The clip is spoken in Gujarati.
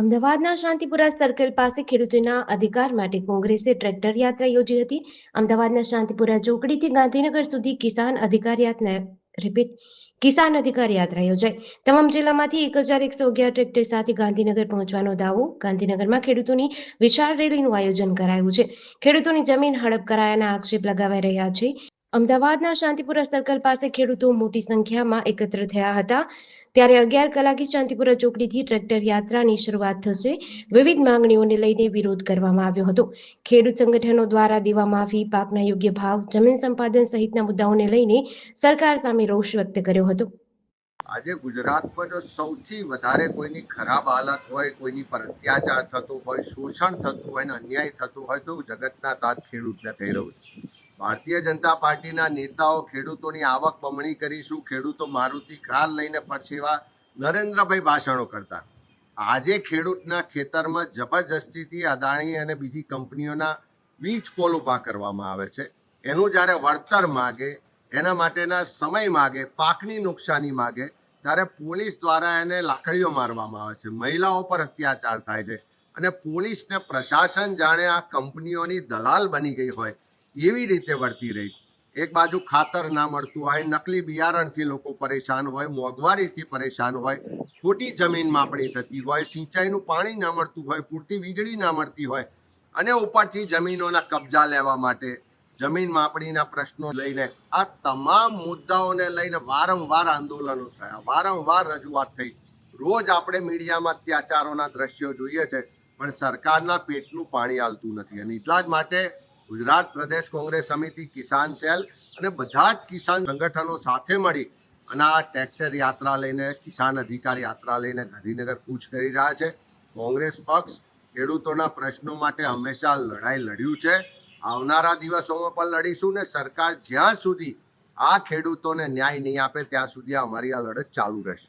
અમદાવાદના શાંતિપુરા સર્કલ પાસે ખેડૂતોના અધિકાર માટે કોંગ્રેસે ટ્રેક્ટર યાત્રા યોજી હતી. અમદાવાદના શાંતિપુરા ચોકડીથી ગાંધીનગર સુધી કિસાન અધિકાર યાત્રા યોજાઈ. તમામ જિલ્લામાંથી 1111 ટ્રેક્ટર સાથે ગાંધીનગર પહોંચવાનો દાવો. ગાંધીનગરમાં ખેડૂતોની વિશાળ રેલીનું આયોજન કરાયું છે. ખેડૂતોની જમીન હડપ કરાયાના આક્ષેપ લગાવાઈ રહ્યા છે. અમદાવાદના શાંતિપુરા સર્કલ પાસે ખેડૂતો મોટી સંખ્યામાં એકત્ર થયા હતા. ત્યારે 11 કલાકે શાંતિપુરા ચોકડીથી ટ્રેક્ટર યાત્રાની શરૂઆત થશે. વિવિધ માંગણીઓને લઈને વિરોધ કરવામાં આવ્યો હતો. ખેડૂત સંગઠનો દ્વારા દેવા માફી, પાકના યોગ્ય ભાવ, જમીન સંપાદન સહિતના મુદ્દાઓને લઈને સરકાર સામે રોષ વ્યક્ત કર્યો હતો. આજે ગુજરાતમાં જો સૌથી વધારે કોઈની ખરાબ હાલત હોય, કોઈની પર અત્યાચાર થતો હોય, શોષણ થતું હોય ને અન્યાય થતું હોય તો જગતના તાત ખેડૂતને થઈ રહ્યું છે. ભારતીય જનતા પાર્ટીના નેતાઓ ખેડૂતોની આવક બમણી કરીશું, ખેડૂતો મારુતિ કાર લઈને પરસેવા નરેન્દ્રભાઈ ભાષણો કરતા. આજે ખેડૂતના ખેતરમાં જબરજસ્તીથી અદાણી અને બીજી કંપનીઓના વીજ પોલ ઊભા કરવામાં આવે છે. એનું જ્યારે વળતર માગે, એના માટેના સમય માગે, પાકની નુકસાની માગે, ત્યારે પોલીસ દ્વારા એને લાકડીઓ મારવામાં આવે છે. મહિલાઓ પર અત્યાચાર થાય છે અને પોલીસને પ્રશાસન જાણે આ કંપનીઓની દલાલ બની ગઈ હોય એવી રીતે વર્તી રહી. એક બાજુ ખાતર ના મળતું હોય, નકલી બિયારણથી લોકો પરેશાન હોય, મોંઘવારીથી પરેશાન હોય, ખોટી જમીન માપણી થતી હોય, સિંચાઈનું પાણી ના મળતું હોય, પૂરતી વીજળી ના મળતી હોય અને ઉપરથી જમીનોના કબજા લેવા માટે જમીન માપણીના પ્રશ્નો લઈને આ તમામ મુદ્દાઓને લઈને વારંવાર આંદોલનો થયા, વારંવાર રજૂઆત થઈ. રોજ આપણે મીડિયામાં અત્યાચારોના દ્રશ્યો જોઈએ છે, પણ સરકારના પેટનું પાણી હાલતું નથી. અને એટલા જ માટે ગુજરાત પ્રદેશ કોંગ્રેસ સમિતિ, કિસાન સેલ અને બધા જ કિસાન સંગઠનો સાથે મળી અને આ ટ્રેક્ટર યાત્રા લઈને, કિસાન અધિકાર યાત્રા લઈને ગાંધીનગર કૂચ કરી રહ્યા છે. કોંગ્રેસ પક્ષ ખેડૂતોના પ્રશ્નો માટે હંમેશા લડાઈ લડ્યું છે, આવનારા દિવસોમાં પણ લડીશું ને સરકાર જ્યાં સુધી આ ખેડૂતોને ન્યાય નહીં આપે ત્યાં સુધી અમારી આ લડત ચાલુ રહેશે.